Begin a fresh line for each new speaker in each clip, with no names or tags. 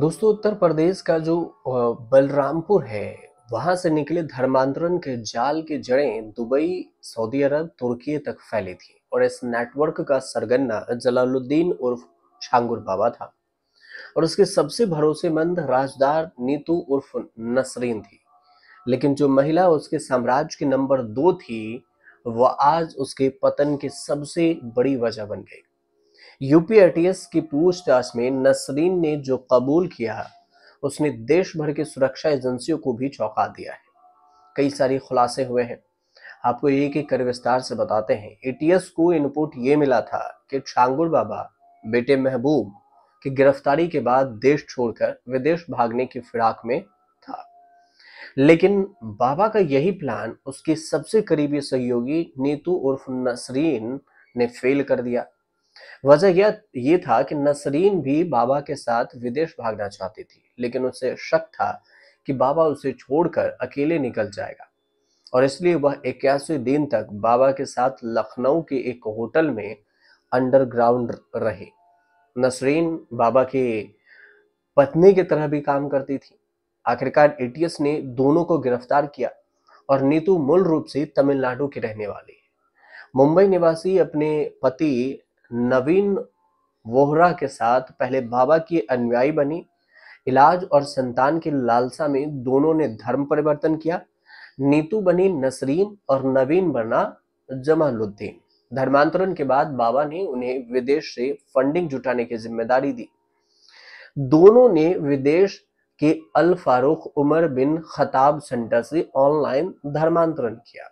दोस्तों, उत्तर प्रदेश का जो बलरामपुर है, वहां से निकले धर्मांतरण के जाल की जड़ें दुबई, सऊदी अरब, तुर्की तक फैली थी और इस नेटवर्क का सरगना जलालुद्दीन उर्फ छांगुर बाबा था और उसके सबसे भरोसेमंद राजदार नीतू उर्फ नसरीन थी। लेकिन जो महिला उसके साम्राज्य की नंबर 2 थी, वह आज उसके पतन की सबसे बड़ी वजह बन गई। यूपीएटीएस की पूछताछ में नसरीन ने जो कबूल किया, उसने देश भर की सुरक्षा एजेंसियों को भी चौंका दिया है। कई सारे खुलासे हुए हैं, आपको एक एक कर विस्तार से बताते हैं। एटीएस को इनपुट ये मिला था कि छांगुर बाबा बेटे महबूब की गिरफ्तारी के बाद देश छोड़कर विदेश भागने की फिराक में था, लेकिन बाबा का यही प्लान उसकी सबसे करीबी सहयोगी नीतू उर्फ नसरीन ने फेल कर दिया। वजह यह ये था कि नसरीन भी बाबा के साथ विदेश भागना चाहती थी, लेकिन उसे शक था कि बाबा उसे छोड़कर अकेले निकल जाएगा और इसलिए वह 81 दिन तक बाबा के साथ लखनऊ के एक होटल में अंडरग्राउंड रही। नसरीन बाबा की पत्नी की तरह भी काम करती थी। आखिरकार एटीएस ने दोनों को गिरफ्तार किया और नीतू मूल रूप से तमिलनाडु की रहने वाली है। मुंबई निवासी अपने पति नवीन वोहरा के साथ पहले बाबा की अनुयायी बनी। इलाज और संतान की लालसा में दोनों ने धर्म परिवर्तन किया। नीतू बनी नसरीन और नवीन बना जमालुद्दीन। धर्मांतरण के बाद बाबा ने उन्हें विदेश से फंडिंग जुटाने की जिम्मेदारी दी। दोनों ने विदेश के अल फारूक उमर बिन खताब सेंटर से ऑनलाइन धर्मांतरण किया।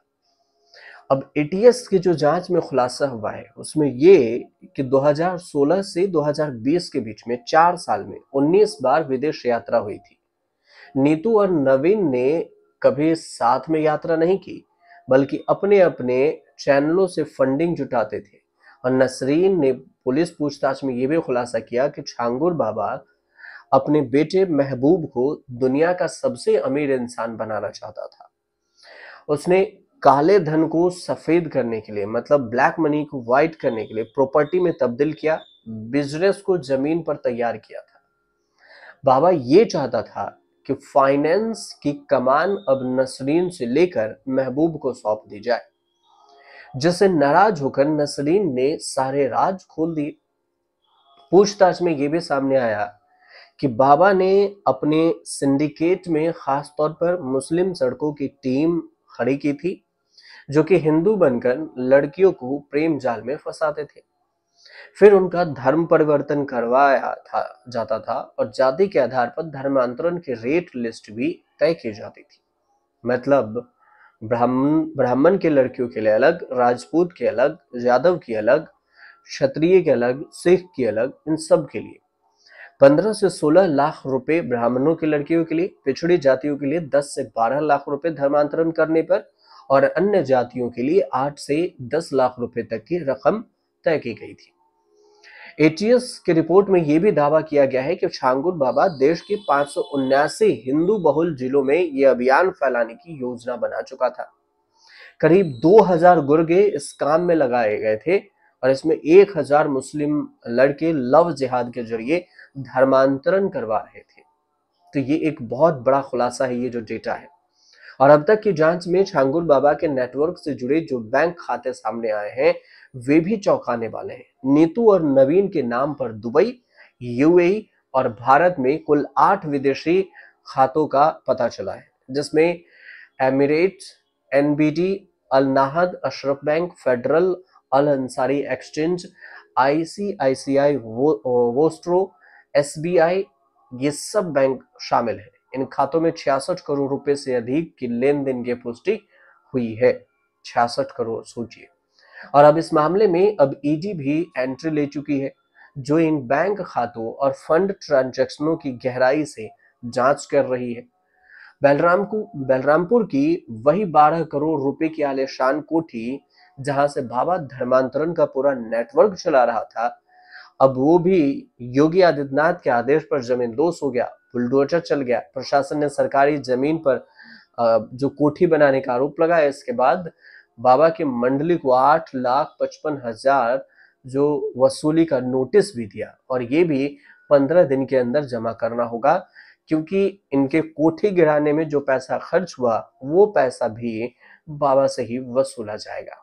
अब एटीएस की जो जांच में खुलासा हुआ है, उसमें ये कि 2016 से 2020 के बीच में 4 साल में 19 बार विदेश यात्रा हुई थी। नीतू और नवीन ने कभी साथ में यात्रा नहीं की, बल्कि अपने अपने चैनलों से फंडिंग जुटाते थे। और नसरीन ने पुलिस पूछताछ में यह भी खुलासा किया कि छांगुर बाबा अपने बेटे महबूब को दुनिया का सबसे अमीर इंसान बनाना चाहता था। उसने काले धन को सफेद करने के लिए, मतलब ब्लैक मनी को व्हाइट करने के लिए प्रॉपर्टी में तब्दील किया, बिजनेस को जमीन पर तैयार किया था। बाबा ये चाहता था कि फाइनेंस की कमान अब नसरीन से लेकर महबूब को सौंप दी जाए, जिससे नाराज होकर नसरीन ने सारे राज खोल दिए। पूछताछ में यह भी सामने आया कि बाबा ने अपने सिंडिकेट में खास तौर पर मुस्लिम सड़कों की टीम खड़ी की थी, जो कि हिंदू बनकर लड़कियों को प्रेम जाल में फंसाते थे। फिर उनका धर्म परिवर्तन करवाया जाता था और जाति के आधार पर धर्मांतरण की रेट लिस्ट भी तय की जाती थी। मतलब ब्राह्मण ब्राह्मण के लड़कियों के लिए अलग, राजपूत के अलग, यादव की अलग, क्षत्रिय के अलग, सिख की अलग, इन सब के लिए 15 से 16 लाख रुपए ब्राह्मणों की लड़कियों के लिए, पिछड़ी जातियों के लिए 10 से 12 लाख रुपए धर्मांतरण करने पर और अन्य जातियों के लिए 8 से 10 लाख रुपए तक की रकम तय की गई थी। एटीएस की रिपोर्ट में यह भी दावा किया गया है कि छांगुर बाबा देश के 579 हिंदू बहुल जिलों में यह अभियान फैलाने की योजना बना चुका था। करीब 2000 गुर्गे इस काम में लगाए गए थे और इसमें 1000 मुस्लिम लड़के लव जिहाद के जरिए धर्मांतरण करवा रहे थे। तो ये एक बहुत बड़ा खुलासा है, ये जो डेटा है। और अब तक की जांच में छांगुर बाबा के नेटवर्क से जुड़े जो बैंक खाते सामने आए हैं, वे भी चौंकाने वाले हैं। नीतू और नवीन के नाम पर दुबई, यूएई और भारत में कुल 8 विदेशी खातों का पता चला है, जिसमें Emirates, NBD, Al Nahda, Ashraf bank, federal, Al Ansari exchange, ICICI vostro, SBI, ये सब बैंक शामिल है। इन खातों में 66 करोड़ रुपए से अधिक की लेन देन की पुष्टि हुई है। 66 करोड़, सोचिए। और अब इस मामले में अब ईडी भी एंट्री ले चुकी है, जो इन बैंक खातों और फंड ट्रांजैक्शनों की गहराई से जांच कर रही है। बलरामपुर की वही 12 करोड़ रुपए की आलीशान कोठी, जहां से बाबा धर्मांतरण का पूरा नेटवर्क चला रहा था, अब वो भी योगी आदित्यनाथ के आदेश पर जमींदोज हो गया, बुलडोजर चल गया। प्रशासन ने सरकारी जमीन पर जो कोठी बनाने का आरोप लगाया। इसके बाद बाबा की मंडली को 8,55,000 जो वसूली का नोटिस भी दिया और ये भी 15 दिन के अंदर जमा करना होगा, क्योंकि इनके कोठी गिराने में जो पैसा खर्च हुआ वो पैसा भी बाबा से ही वसूला जाएगा।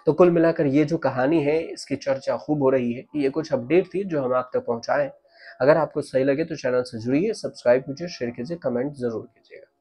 तो कुल मिलाकर ये जो कहानी है इसकी चर्चा खूब हो रही है। ये कुछ अपडेट थी जो हम आप तक पहुंचाएं। अगर आपको सही लगे तो चैनल से जुड़िए, सब्सक्राइब कीजिए, शेयर कीजिए, कमेंट जरूर कीजिएगा।